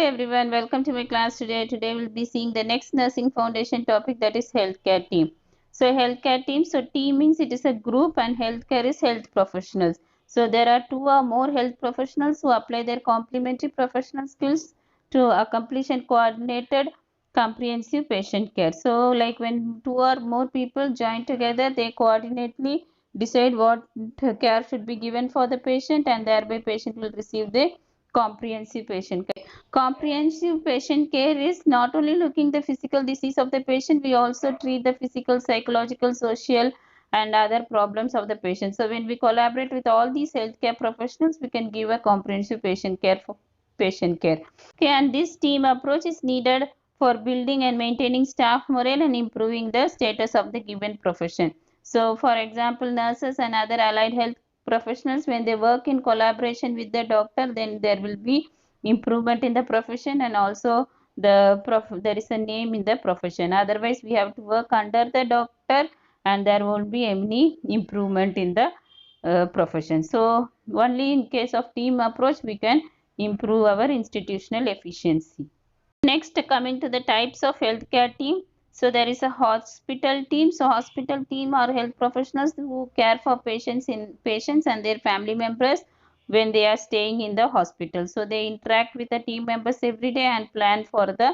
Everyone, welcome to my class today. Today we'll be seeing the next nursing foundation topic, that is healthcare team. So healthcare team, so team means it is a group and healthcare is health professionals. So there are two or more health professionals who apply their complementary professional skills to accomplish and coordinated comprehensive patient care. So like when two or more people join together, they coordinately decide what care should be given for the patient, and thereby patient will receive the comprehensive patient care. Comprehensive patient care is not only looking the physical disease of the patient, we also treat the physical, psychological, social and other problems of the patient. So when we collaborate with all these healthcare professionals, we can give a comprehensive patient care for patient care. Okay, and this team approach is needed for building and maintaining staff morale and improving the status of the given profession. So for example, nurses and other allied health professionals, when they work in collaboration with the doctor, then there will be improvement in the profession, and also there is a name in the profession. Otherwise we have to work under the doctor and there won't be any improvement in the profession. So only in case of team approach we can improve our institutional efficiency. Next, coming to the types of healthcare team. So there is a hospital team. So hospital team are health professionals who care for patients and their family members when they are staying in the hospital. So they interact with the team members every day and plan for the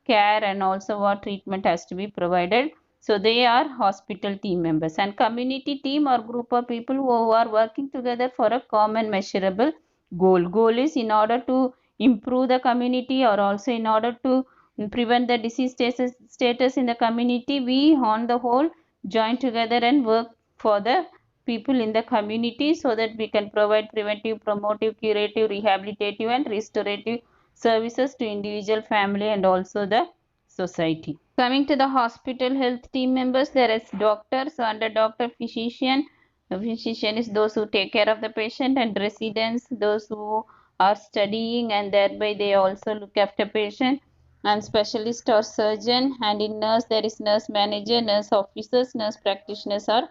care and also what treatment has to be provided. So they are hospital team members. And community team or group of people who are working together for a common measurable goal. Goal is in order to improve the community, or also in order to prevent the disease status in the community, we on the whole join together and work for the people in the community so that we can provide preventive, promotive, curative, rehabilitative and restorative services to individual, family and also the society. Coming to the hospital health team members, there is doctors. So under doctor, physician. The physician is those who take care of the patient, and residents, those who are studying and thereby they also look after patient, and specialist or surgeon. And in nurse there is nurse manager, nurse officers, nurse practitioners or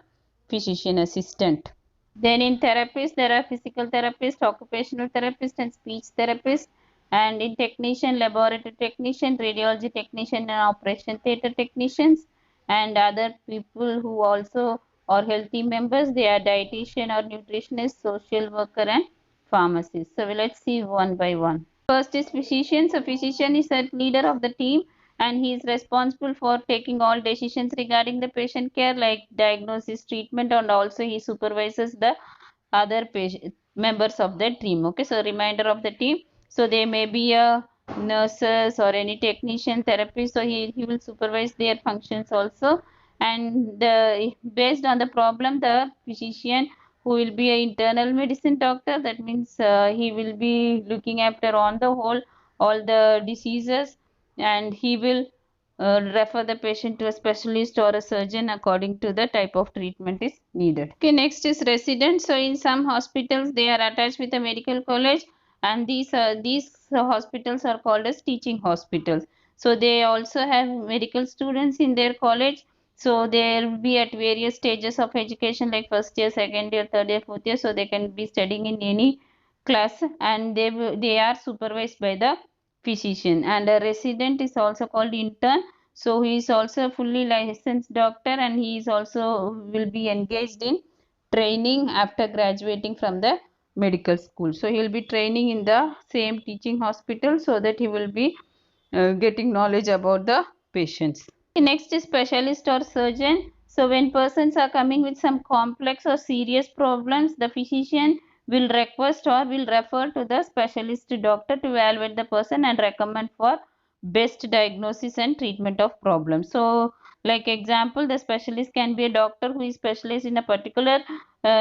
physician assistant. Then in therapists there are physical therapist, occupational therapist and speech therapist. And in technician, laboratory technician, radiology technician and operation theatre technicians. And other people who also are healthy members, they are dietitian or nutritionist, social worker and pharmacist. So let's see one by one. First is physician. So physician is a leader of the team and he is responsible for taking all decisions regarding the patient care like diagnosis, treatment, and also he supervises the other patient members of the team. Okay, so reminder of the team. So they may be a nurses or any technician, therapist, so he will supervise their functions also. And based on the problem, the physician who will be an internal medicine doctor, that means he will be looking after on the whole all the diseases, and he will refer the patient to a specialist or a surgeon according to the type of treatment is needed. Okay, next is resident. So in some hospitals they are attached with a medical college, and these hospitals are called as teaching hospitals. So they also have medical students in their college. So they will be at various stages of education like first year, second year, third year, fourth year. So they can be studying in any class, and they are supervised by the physician. And a resident is also called intern. So he is also a fully licensed doctor, and he is also will be engaged in training after graduating from the medical school. So he will be training in the same teaching hospital so that he will be getting knowledge about the patients. Next is specialist or surgeon. So when persons are coming with some complex or serious problems, the physician will request or will refer to the specialist doctor to evaluate the person and recommend for best diagnosis and treatment of problems. So like example, the specialist can be a doctor who is specialized in a particular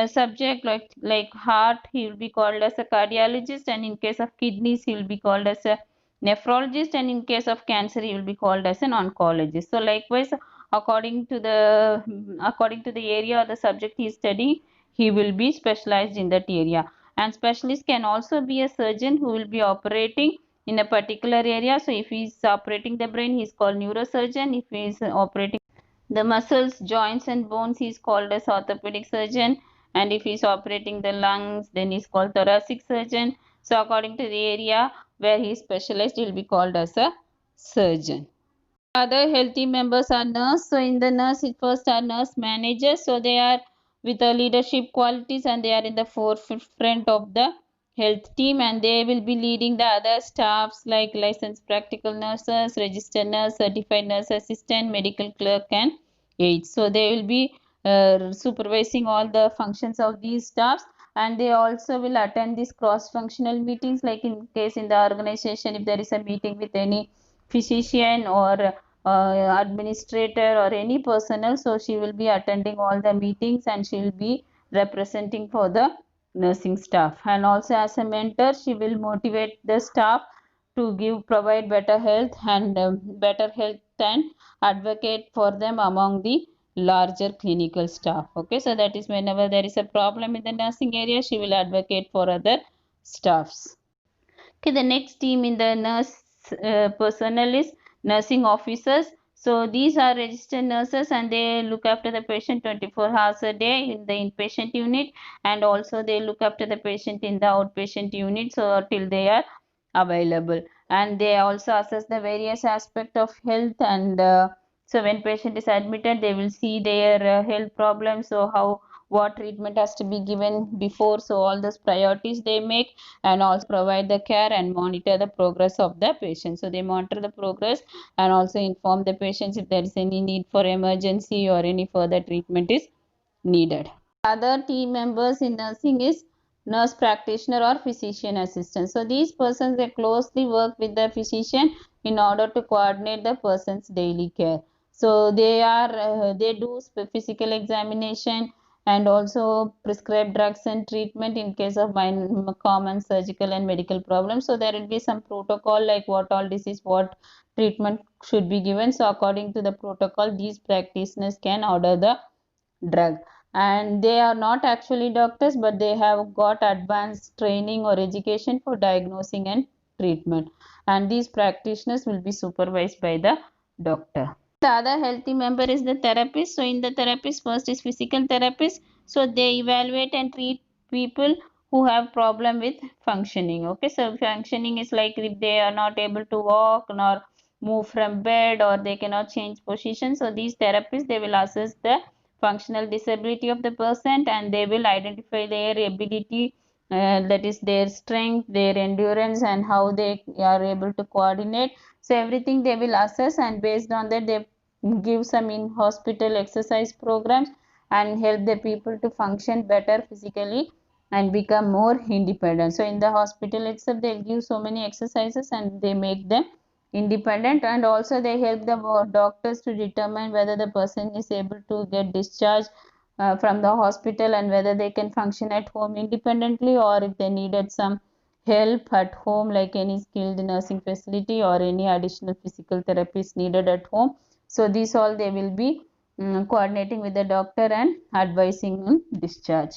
subject like heart, he will be called as a cardiologist, and in case of kidneys he will be called as a nephrologist, and in case of cancer he will be called as an oncologist. So likewise, according to the area or the subject he is studying, he will be specialized in that area. And specialist can also be a surgeon who will be operating in a particular area. So if he is operating the brain, he is called neurosurgeon. If he is operating the muscles, joints and bones, he is called as orthopedic surgeon. And if he is operating the lungs, then he is called thoracic surgeon. So according to the area where he is specialized, he will be called as a surgeon. Other healthy members are nurse. So in the nurse, it first are nurse managers. So they are with the leadership qualities and they are in the forefront of the health team, and they will be leading the other staffs like licensed practical nurses, registered nurse, certified nurse assistant, medical clerk and aides. So they will be supervising all the functions of these staffs, and they also will attend these cross functional meetings, like in case in the organization if there is a meeting with any physician or administrator or any personnel, so she will be attending all the meetings and she will be representing for the nursing staff. And also as a mentor, she will motivate the staff to provide better health and better health and advocate for them among the larger clinical staff. Okay, so that is whenever there is a problem in the nursing area, she will advocate for other staffs. Okay, the next team in the nurse personnel is nursing officers. So these are registered nurses and they look after the patient 24 hours a day in the inpatient unit, and also they look after the patient in the outpatient unit so till they are available. And they also assess the various aspect of health, and so when patient is admitted, they will see their health problems, so how what treatment has to be given before, so all those priorities they make, and also provide the care and monitor the progress of the patient. So they monitor the progress and also inform the patients if there is any need for emergency or any further treatment is needed. Other team members in nursing is nurse practitioner or physician assistant. So these persons, they closely work with the physician in order to coordinate the person's daily care. So they do physical examination and also prescribe drugs and treatment in case of common surgical and medical problems. So there will be some protocol like what all disease, what treatment should be given. So according to the protocol, these practitioners can order the drug, and they are not actually doctors, but they have got advanced training or education for diagnosing and treatment, and these practitioners will be supervised by the doctor. The other healthy member is the therapist. So in the therapist, first is physical therapist. So they evaluate and treat people who have problem with functioning. Okay, so functioning is like if they are not able to walk nor move from bed, or they cannot change position. So these therapists, they will assess the functional disability of the person, and they will identify their ability, that is their strength, their endurance, and how they are able to coordinate. So everything they will assess, and based on that they give some in hospital exercise programs and help the people to function better physically and become more independent. So in the hospital itself, they'll give so many exercises and they make them independent, and also they help the doctors to determine whether the person is able to get discharged from the hospital, and whether they can function at home independently, or if they needed some help at home like any skilled nursing facility or any additional physical therapy is needed at home. So these all they will be coordinating with the doctor and advising on discharge.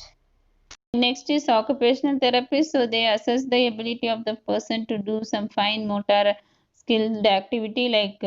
Next is occupational therapist. So they assess the ability of the person to do some fine motor skilled activity like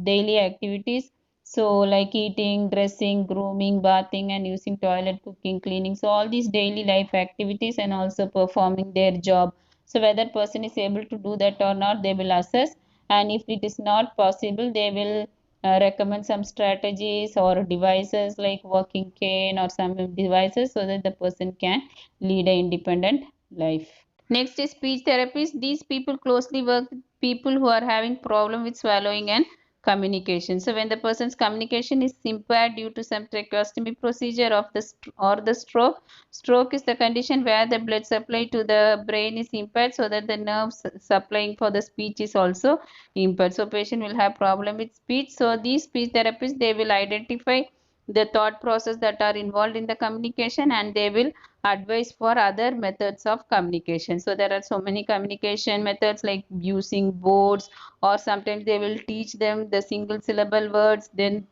daily activities. So like eating, dressing, grooming, bathing and using toilet, cooking, cleaning. So all these daily life activities, and also performing their job. So whether person is able to do that or not, they will assess. And if it is not possible, they will recommend some strategies or devices like walking cane or some devices, so that the person can lead an independent life. Next is speech therapists. These people closely work with people who are having problem with swallowing and communication. So when the person's communication is impaired due to some tracheostomy procedure of the stroke. Stroke is the condition where the blood supply to the brain is impaired, so that the nerves supplying for the speech is also impaired. So patient will have problem with speech. So these speech therapists, they will identify the thought process that are involved in the communication, and they will advice for other methods of communication. So there are so many communication methods like using boards, or sometimes they will teach them the single syllable words, then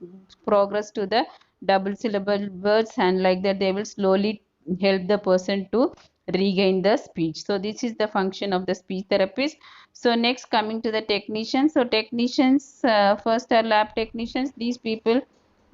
progress to the double syllable words, and like that they will slowly help the person to regain the speech. So this is the function of the speech therapist. So next, coming to the technicians. So technicians, first are lab technicians. These people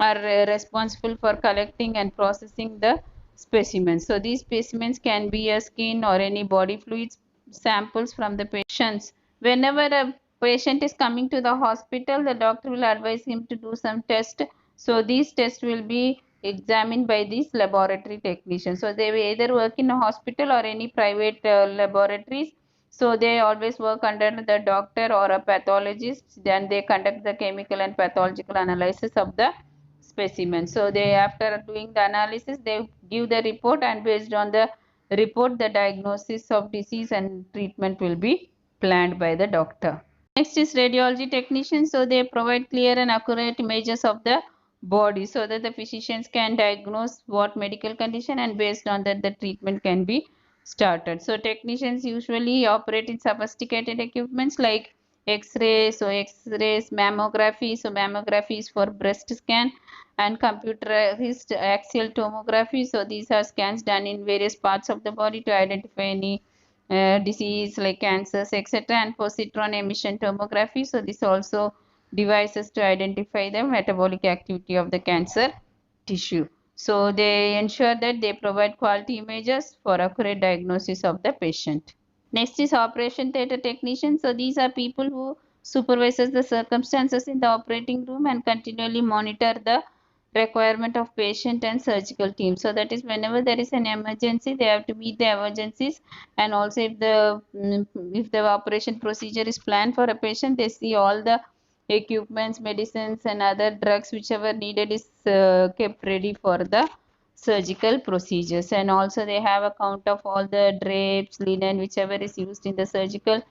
are responsible for collecting and processing the specimens. So these specimens can be a skin or any body fluids samples from the patients whenever a patient is coming to the hospital, the doctor will advise him to do some test. So these tests will be examined by these laboratory technicians. So they will either work in a hospital or any private laboratories. So they always work under the doctor or a pathologist. Then they conduct the chemical and pathological analysis of the specimen. So they, after doing the analysis, they give the report, and based on the report, the diagnosis of disease and treatment will be planned by the doctor. Next is radiology technician. So they provide clear and accurate images of the body so that the physicians can diagnose what medical condition, and based on that the treatment can be started. So technicians usually operate in sophisticated equipments like X-rays, mammography. So mammography is for breast scan, and computerized axial tomography. So these are scans done in various parts of the body to identify any disease like cancers, etc. And positron emission tomography. So this also devices to identify the metabolic activity of the cancer tissue. So they ensure that they provide quality images for accurate diagnosis of the patient. Next is operation theatre technician. So these are people who supervises the circumstances in the operating room and continually monitor the requirement of patient and surgical team. So that is whenever there is an emergency, they have to meet the emergencies, and also if the operation procedure is planned for a patient, they see all the equipments, medicines, and other drugs whichever needed is kept ready for the surgical procedures. And also they have a count of all the drapes, linen, whichever is used in the surgical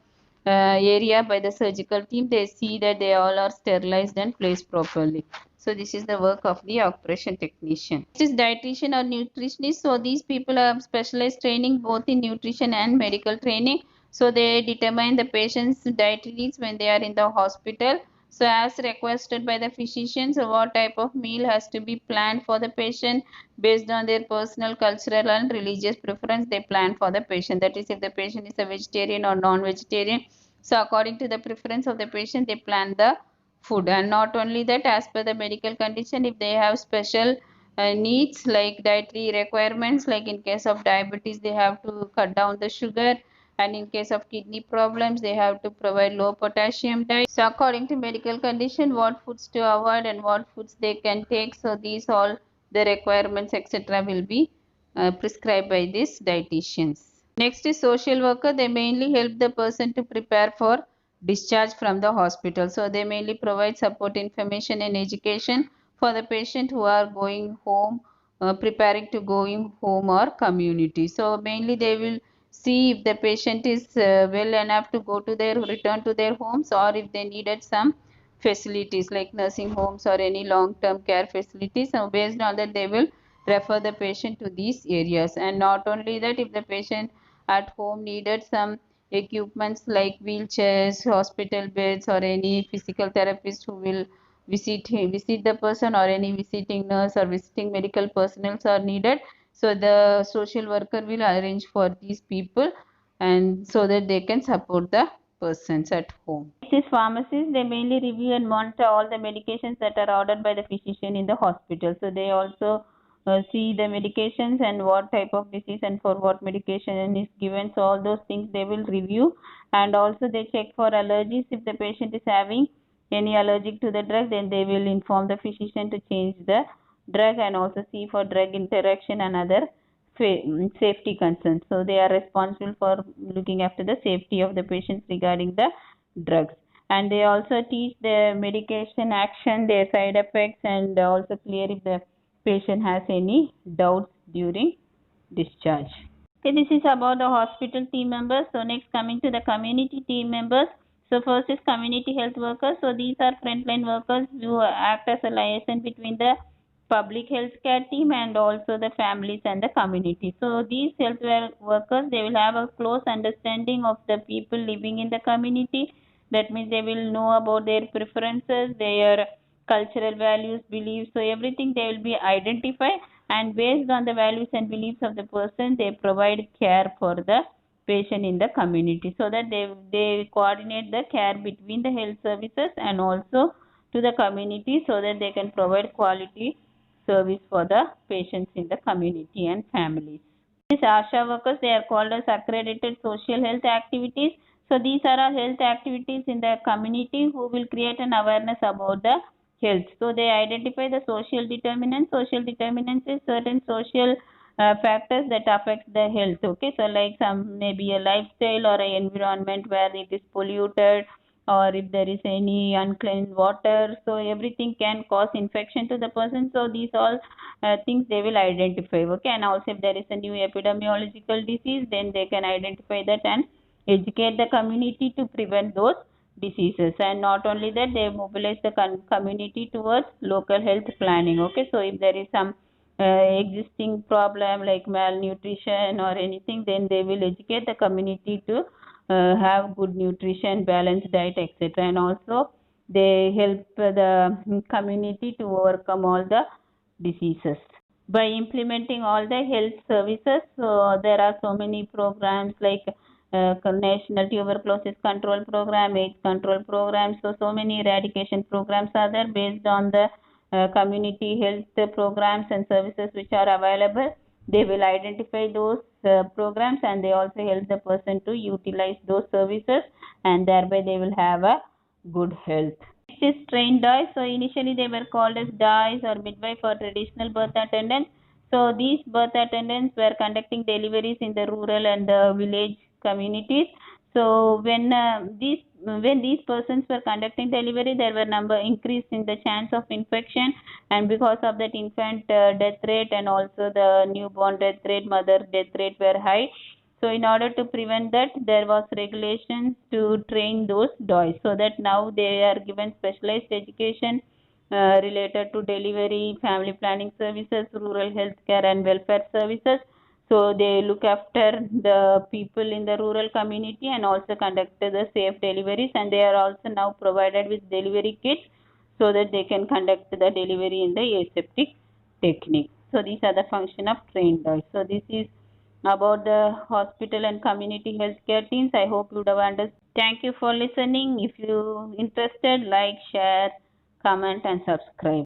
area by the surgical team. They see that they all are sterilized and placed properly. So this is the work of the operation technician. This is dietitian or nutritionist. So these people have specialized training both in nutrition and medical training. So they determine the patient's dietary needs when they are in the hospital. So as requested by the physician, so what type of meal has to be planned for the patient based on their personal, cultural and religious preference, they plan for the patient. That is, if the patient is a vegetarian or non-vegetarian, so according to the preference of the patient, they plan the food. And not only that, as per the medical condition, if they have special needs like dietary requirements, like in case of diabetes, they have to cut down the sugar, and in case of kidney problems, they have to provide low potassium diet. So according to medical condition, what foods to avoid and what foods they can take, so these all the requirements etc. will be prescribed by these dietitians. Next is social worker. They mainly help the person to prepare for discharge from the hospital. So they mainly provide support, information and education for the patient who are going home, preparing to going home or community. So mainly they will see if the patient is well enough to go to their return to their homes, or if they needed some facilities like nursing homes or any long term care facilities. So based on that they will refer the patient to these areas. And not only that, if the patient at home needed some equipments like wheelchairs, hospital beds, or any physical therapist who will visit the person, or any visiting nurse or visiting medical personnel are needed, so the social worker will arrange for these people, and so that they can support the persons at home. These pharmacists, they mainly review and monitor all the medications that are ordered by the physician in the hospital. So they also see the medications and what type of disease and for what medication is given. So all those things they will review, and also they check for allergies. If the patient is having any allergic to the drug, then they will inform the physician to change the drug, and also see for drug interaction and other safety concerns. So they are responsible for looking after the safety of the patients regarding the drugs. And they also teach the medication action, their side effects, and also clear if the patient has any doubts during discharge. Okay, this is about the hospital team members. So next, coming to the community team members. So first is community health workers. So these are frontline workers who act as a liaison between the public health care team and also the families and the community. So these health workers, they will have a close understanding of the people living in the community. That means they will know about their preferences, their cultural values, beliefs. So everything they will be identified, and based on the values and beliefs of the person, they provide care for the patient in the community, so that they coordinate the care between the health services and also to the community, so that they can provide quality service for the patients in the community and families. These ASHA workers, they are called as accredited social health activities. So these are all health activities in the community who will create an awareness about the health. So they identify the social determinants. Social determinants is certain social factors that affect the health. Okay, so like some maybe a lifestyle or an environment where it is polluted, or if there is any unclean water, so everything can cause infection to the person. So these all things they will identify. Okay, and also if there is a new epidemiological disease, then they can identify that and educate the community to prevent those diseases. And not only that, they mobilize the community towards local health planning. Okay, so if there is some existing problem like malnutrition or anything, then they will educate the community to have good nutrition, balanced diet, etc. And also they help the community to overcome all the diseases by implementing all the health services. So there are so many programs like National Tuberculosis Control Program, AIDS Control Program. So many eradication programs are there based on the community health programs and services which are available. They will identify those programs, and they also help the person to utilize those services, and thereby they will have a good health. Next is trained DOIs. So initially they were called as DOIs or midwife or traditional birth attendants. So these birth attendants were conducting deliveries in the rural and the village communities. So when these persons were conducting delivery, there were number increase in the chance of infection, and because of that infant death rate and also the newborn death rate, mother death rate were high. So in order to prevent that, there was regulations to train those DOIs, so that now they are given specialized education related to delivery, family planning services, rural health care and welfare services. So they look after the people in the rural community and also conduct the safe deliveries, and they are also now provided with delivery kits so that they can conduct the delivery in the aseptic technique. So these are the function of trained DOIs. So this is about the hospital and community healthcare teams. I hope you would have understood. Thank you for listening. If you interested, like, share, comment and subscribe.